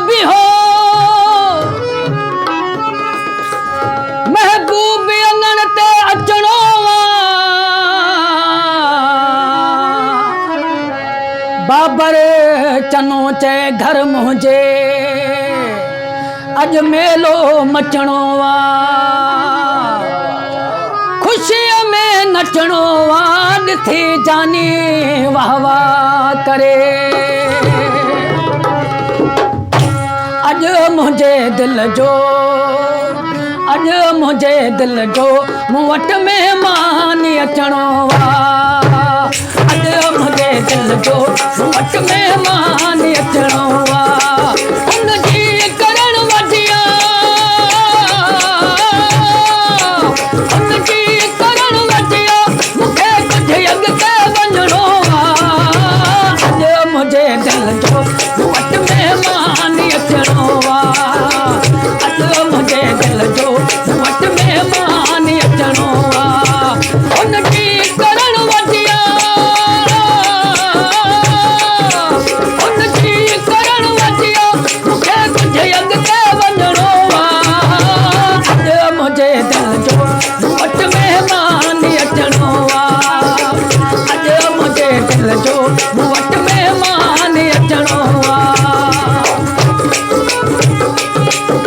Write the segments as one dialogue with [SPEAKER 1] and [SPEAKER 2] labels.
[SPEAKER 1] भी हो महबूब अंगण ते अचणो बाबर चनो चे घर मुझे अज मेलो मचणो खुशी में नचणो ॾिठी जानी वाह वाह करे अज मुझे दिल जो अज मुझे दिल जो मूं वटि महिमान अचणो अज मुझे दिल जो मूं वटि महिमान अचणो उनजी करण वजिया उनजी करण वजिया मूंखे कुझु अॻिते वञणो अज मुझे दिल जो मूं वटि महिमान अचणो अज मुझे दिल जो मूं वटि महिमान अचणो उनजी करण वजिया उनजी करण वजिया मूंखे कुझु अॻिते वञणो अज मुझे दिल जो मूं वटि महिमान अचणो अज मुझे दिल जो मूं वटि महिमान अचणो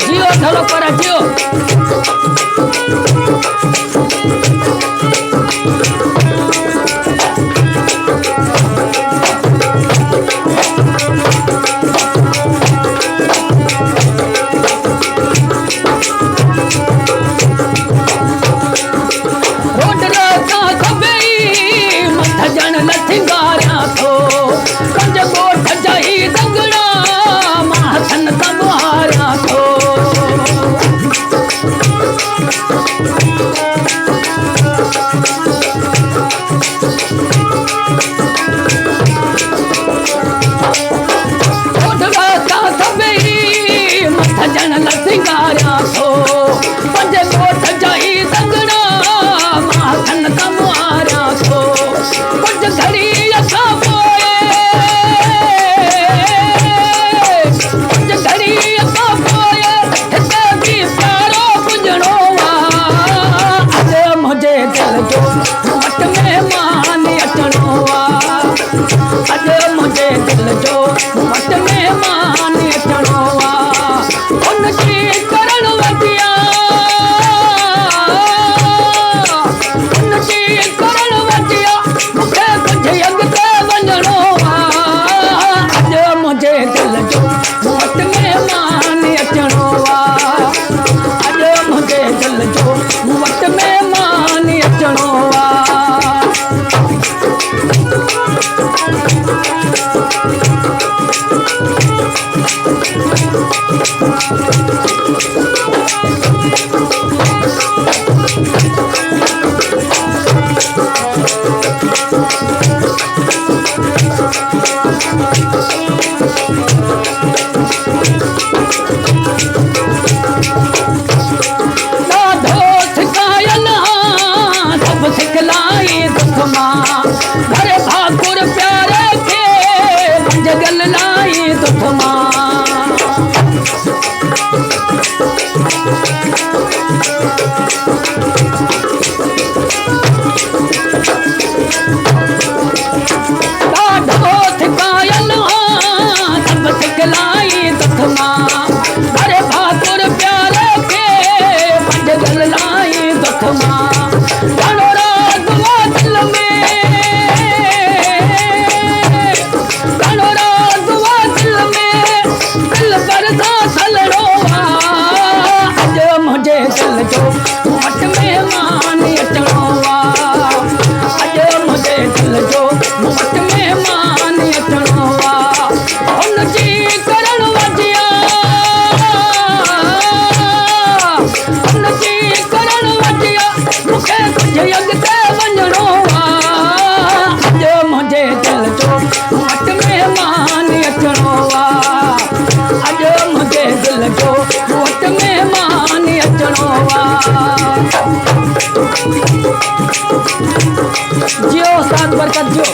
[SPEAKER 1] जियो ढलो पर जियो जन लथिंगारिया थो कंज गोठ जाई दंगड़ा माथन तबारिया थो जन लथिंगारिया थो कंज गोठ जाई दंगड़ा माथन तबारिया थो कुछ घड़ी अखा पोए कुछ घड़ी अखा पोए हिते भी प्यारो गुजणो अज मुझे दिल जो मूं वटि महिमान अचणो अज मुझे दिल जो मूं वटि महिमान अचणो उनजी करण वजिया उनजी करण वजिया मूंखे कुझु अॻिते वञणो अज मुझे दिल जो मूं वटि महिमान अचणो अज मुझे दिल जो मूं वटि महिमान अचणो सिखलाई दुख मां घर भाकुर प्यारे के जगल लाई दुख मां ॾाढो थिकायल सब सिखलाई दुख मां घर भाकुर प्यारे के जगल लाई दुख मां मुझे दिल जो मूं वटि महिमान अचणो अज मुझे दिल जो मूं वटि महिमान अचणो उनजी करण वजिया उनजी करण वजिया मूंखे कुझु अॻिते वञणो अज मुझे दिल जो मूं वटि महिमान अचणो अज मुझे दिल जो मूं वटि महिमान अचणो जियो साथ बरकत जो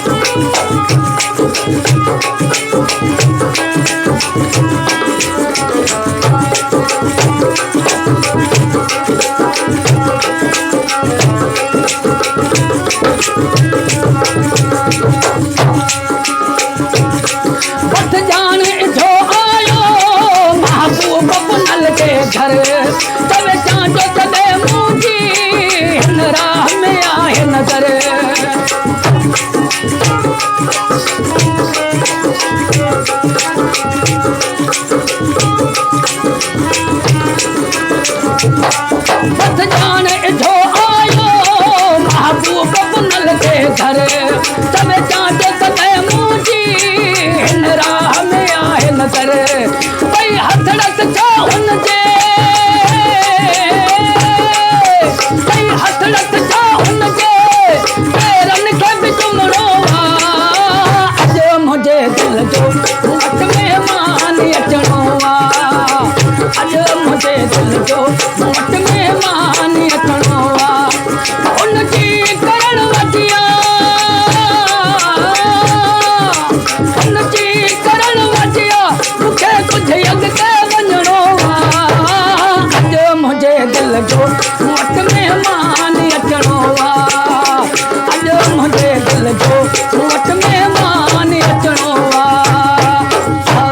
[SPEAKER 1] भई हथड़स छो हुनजे भई हथड़स छो हुनजे पेरनि खे बि चुमणो आहे अॼु मुंहिंजे दिल जो वट महिमान अचणो आहे अॼु मुंहिंजे दिल जो वट महिमान अचणो आहे हुनजी करण वजिया हुनजी करण वजिया मूंखे कुझु अॻिते वञणो आहे अॼु मुंहिंजे दिल जो